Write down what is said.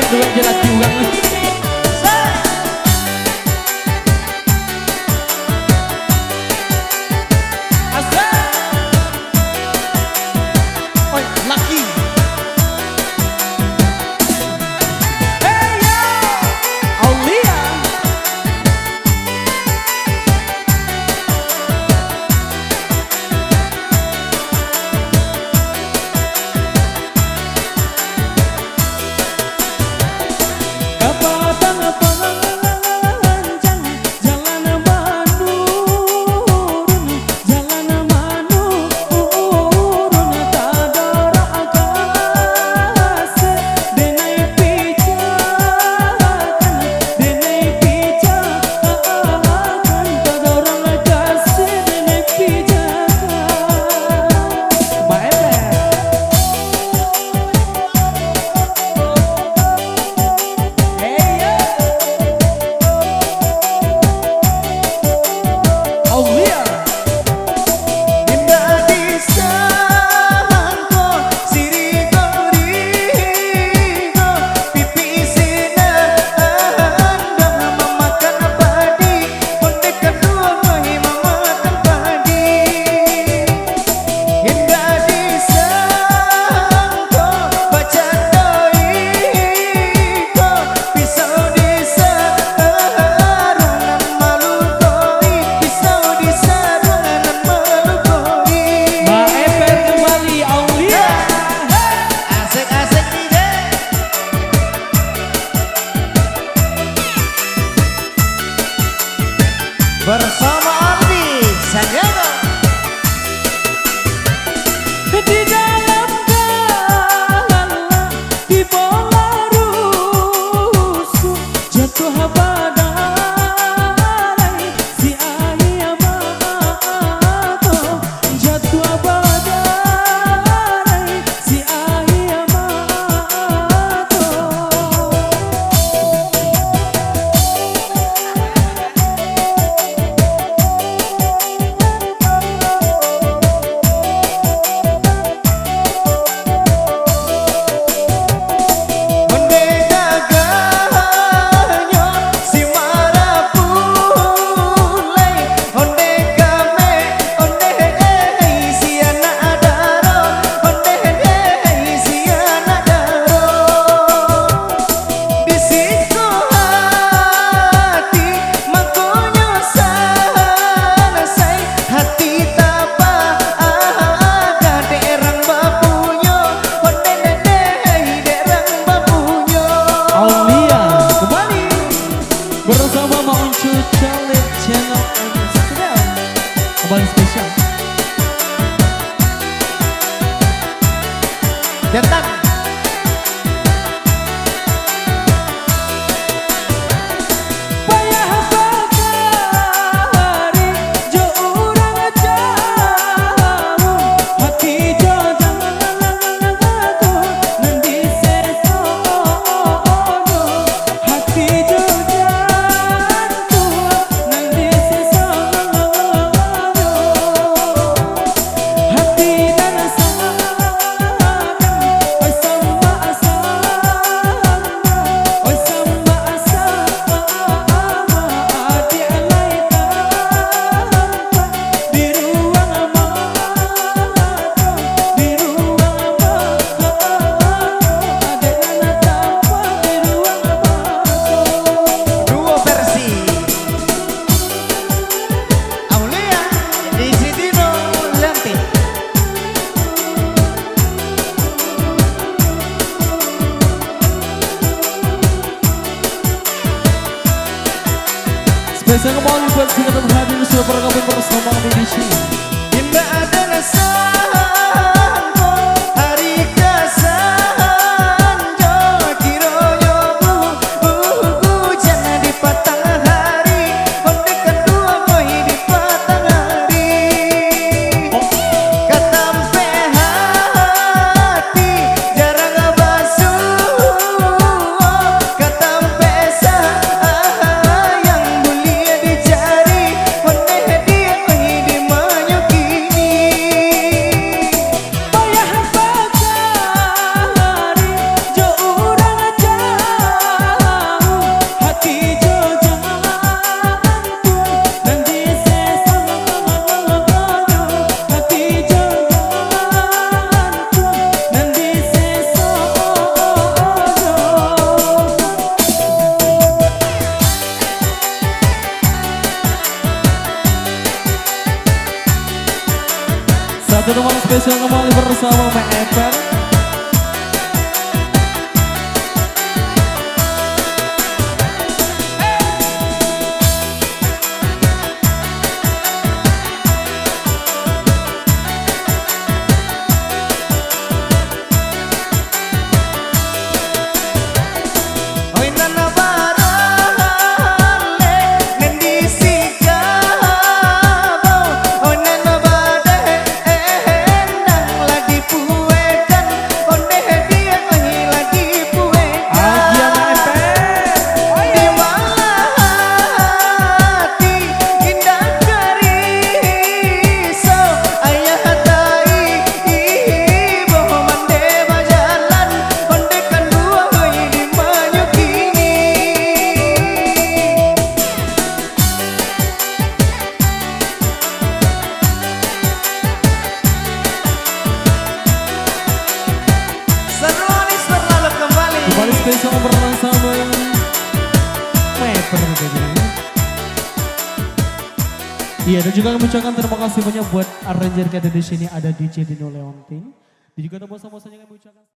Dua jelas juga. bersama Ardi Sanjaya di dalam galala di bola rusuh jatuh badai si Ayamato jatuh badai si Ayamato. Bersama Mauncu Challenge Channel Instagram kembali spesial datang spesial kembali buat kita hadir sudah bergabung bersama kami di sini. Indah adalah sango hari kasanjo kiroyo hujan di patang hari onde kedua koi di patang hari katampe hati jarang basuh katampe sa spesial kembali bersama Mek Eper. Spesial bersama Meper. Iya, dan juga mengucapkan terima kasih banyak buat arranger kita di sini, ada DJ Dino Leontin. Dan juga ada bosan-bosannya yang mengucapkan